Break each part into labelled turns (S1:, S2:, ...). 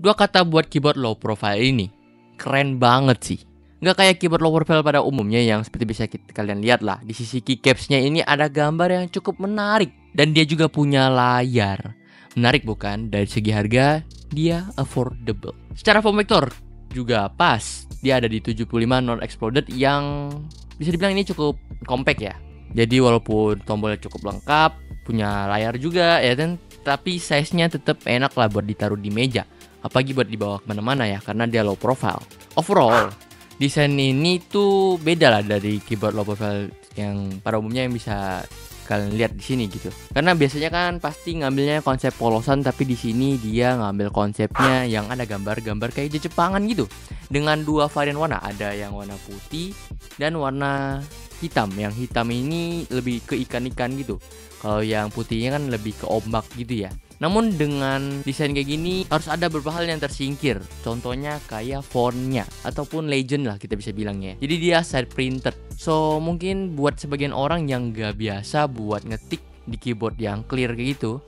S1: Dua kata buat keyboard low profile ini, keren banget sih. Nggak kayak keyboard low profile pada umumnya yang seperti bisa kalian lihat lah. Di sisi keycapsnya ini ada gambar yang cukup menarik. Dan dia juga punya layar. Menarik bukan? Dari segi harga, dia affordable. Secara form factor juga pas. Dia ada di 75 non-exploded yang bisa dibilang ini cukup compact ya. Jadi walaupun tombolnya cukup lengkap, punya layar juga ya kan, tapi size-nya tetap enak lah buat ditaruh di meja. Apalagi buat dibawa kemana-mana ya, karena dia low profile. Overall, desain ini tuh beda lah dari keyboard low profile yang pada umumnya yang bisa kalian lihat di sini gitu. Karena biasanya kan pasti ngambilnya konsep polosan, tapi di sini dia ngambil konsepnya yang ada gambar-gambar kayak di Jepangan gitu. Dengan dua varian warna, ada yang warna putih dan warna hitam. Yang hitam ini lebih ke ikan-ikan gitu. Kalau yang putihnya kan lebih ke ombak gitu ya. Namun dengan desain kayak gini harus ada beberapa hal yang tersingkir. Contohnya kayak fontnya ataupun legend lah kita bisa bilangnya. Jadi dia side printed. So mungkin buat sebagian orang yang gak biasa buat ngetik di keyboard yang clear kayak gitu,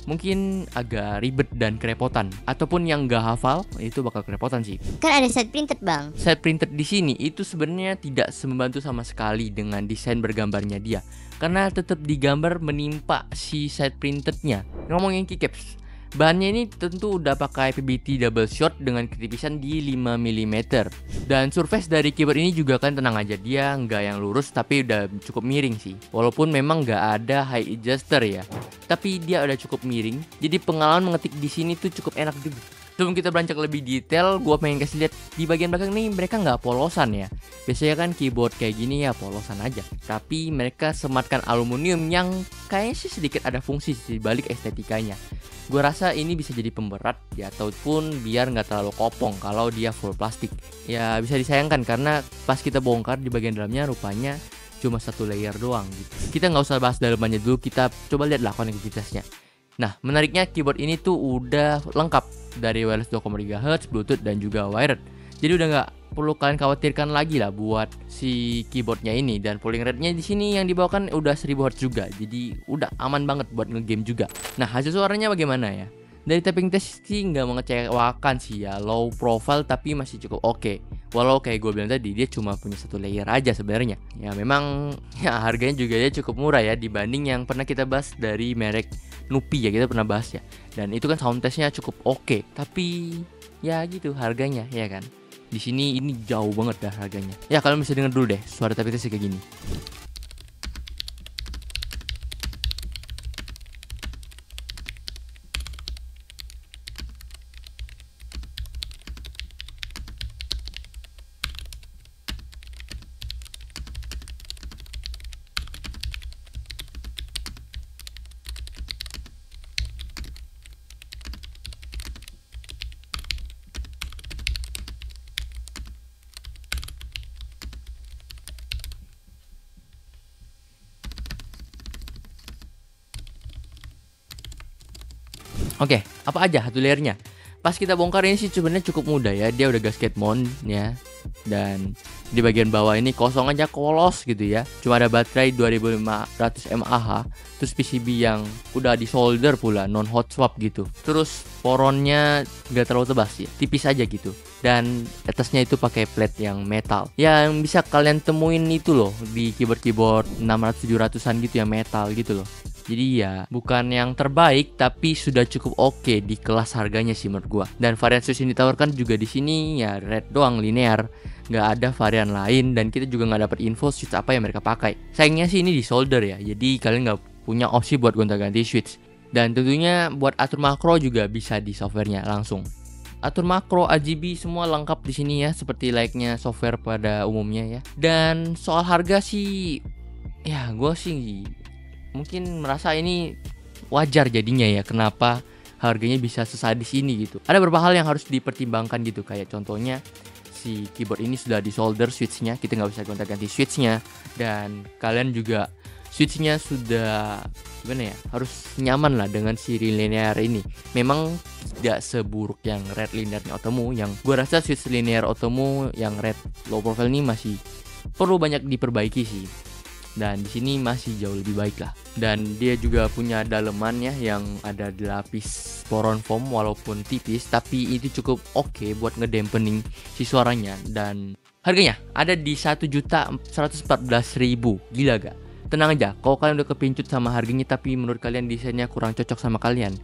S1: mungkin agak ribet dan kerepotan. Ataupun yang gak hafal, itu bakal kerepotan sih.
S2: Kan ada side printed bang.
S1: Side printed di sini itu sebenarnya tidak membantu sama sekali dengan desain bergambarnya dia. Karena tetap digambar menimpa si side printednya. Ngomongin keycaps, bahannya ini tentu udah pakai PBT double shot dengan ketipisan di 5 mm. Dan surface dari keyboard ini juga kan tenang aja, dia nggak yang lurus tapi udah cukup miring sih. Walaupun memang nggak ada high adjuster ya, tapi dia udah cukup miring. Jadi pengalaman mengetik di sini tuh cukup enak juga. Sebelum kita beranjak lebih detail, gue pengen kasih lihat di bagian belakang nih, mereka nggak polosan ya. Biasanya kan keyboard kayak gini ya polosan aja. Tapi mereka sematkan aluminium yang kayaknya sih sedikit ada fungsi di balik estetikanya. Gue rasa ini bisa jadi pemberat ya, ataupun biar nggak terlalu kopong kalau dia full plastik. Ya bisa disayangkan karena pas kita bongkar di bagian dalamnya rupanya cuma satu layer doang gitu. Kita nggak usah bahas dalamannya dulu, kita coba lihatlah konektivitasnya. Nah, menariknya keyboard ini tuh udah lengkap dari wireless 2,3 Hz, Bluetooth dan juga wired. Jadi udah nggak perlu kalian khawatirkan lagi lah buat si keyboardnya ini. Dan polling rate-nya di sini yang dibawakan udah 1000 Hz juga. Jadi udah aman banget buat ngegame juga. Nah, hasil suaranya bagaimana ya? Dari tapping test sih nggak mengecewakan sih ya, low profile tapi masih cukup oke. Walau kayak gue bilang tadi, dia cuma punya satu layer aja sebenarnya. Ya memang ya harganya juga dia cukup murah ya dibanding yang pernah kita bahas dari merek Nupi ya, kita pernah bahas ya. Dan itu kan sound testnya cukup oke, tapi ya gitu harganya ya kan. Di sini ini jauh banget dah harganya. Ya kalian bisa denger dulu deh suara tapping test kayak gini. Oke, apa aja satu layernya? Pas kita bongkar ini sih sebenarnya cukup mudah ya. Dia udah gasket mount ya. Dan di bagian bawah ini kosong aja, kolos gitu ya. Cuma ada baterai 2500 mAh. Terus PCB yang udah di solder pula, non hot swap gitu. Terus poronnya gak terlalu tebal sih, tipis aja gitu. Dan atasnya itu pakai plate yang metal. Ya yang bisa kalian temuin itu loh di keyboard 600-700an gitu yang metal gitu loh. Jadi ya bukan yang terbaik tapi sudah cukup oke di kelas harganya sih menurut gua. Dan varian switch yang ditawarkan juga di sini ya red doang, linear, nggak ada varian lain. Dan kita juga nggak dapat info switch apa yang mereka pakai. Sayangnya sih ini di solder ya, jadi kalian nggak punya opsi buat gonta-ganti switch. Dan tentunya buat atur makro juga bisa di softwarenya langsung. Atur makro, RGB semua lengkap di sini ya, seperti layaknya software pada umumnya ya. Dan soal harga sih, ya gue sih mungkin merasa ini wajar jadinya ya, kenapa harganya bisa sesadis ini gitu. Ada beberapa hal yang harus dipertimbangkan gitu, kayak contohnya si keyboard ini sudah disolder switchnya, kita nggak bisa gonta-ganti switchnya. Dan kalian juga switchnya sudah gimana ya, harus nyaman lah dengan si linear ini. Memang tidak seburuk yang red linearnya Otomo, yang gue rasa switch linear Otomo yang red low profile ini masih perlu banyak diperbaiki sih. dan di sini masih jauh lebih baik lah. Dan dia juga punya dalemannya yang ada lapis poron foam walaupun tipis, tapi itu cukup oke buat ngedampening si suaranya. Dan harganya ada di 1.114.000. Gila gak? Tenang aja, kalau kalian udah kepincut sama harganya tapi menurut kalian desainnya kurang cocok sama kalian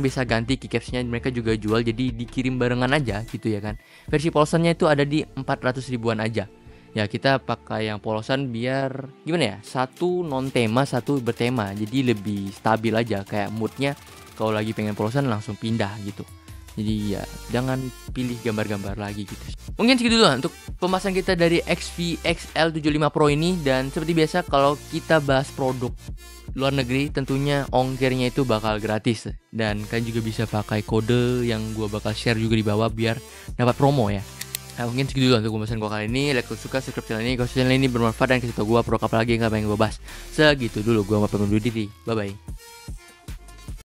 S1: bisa ganti keycapsnya, mereka juga jual, jadi dikirim barengan aja gitu ya kan. Versi polosannya itu ada di 400 ribuan aja. Ya kita pakai yang polosan biar gimana ya, satu non tema satu bertema, jadi lebih stabil aja, kayak moodnya kalau lagi pengen polosan langsung pindah gitu. Jadi ya jangan pilih gambar-gambar lagi gitu. Mungkin segitu dulu untuk pembahasan kita dari XV XL75 Pro ini. Dan seperti biasa kalau kita bahas produk luar negeri tentunya ongkirnya itu bakal gratis. Dan kalian juga bisa pakai kode yang gua bakal share juga di bawah biar dapat promo ya. Nah mungkin segitu dulu untuk pembahasan gua kali ini. Like, suka, subscribe channel ini kalau channel ini bermanfaat dan kasih tau gua produk apa lagi yang gak pengen gua bahas. Segitu dulu, gua mau pamit diri. Bye bye.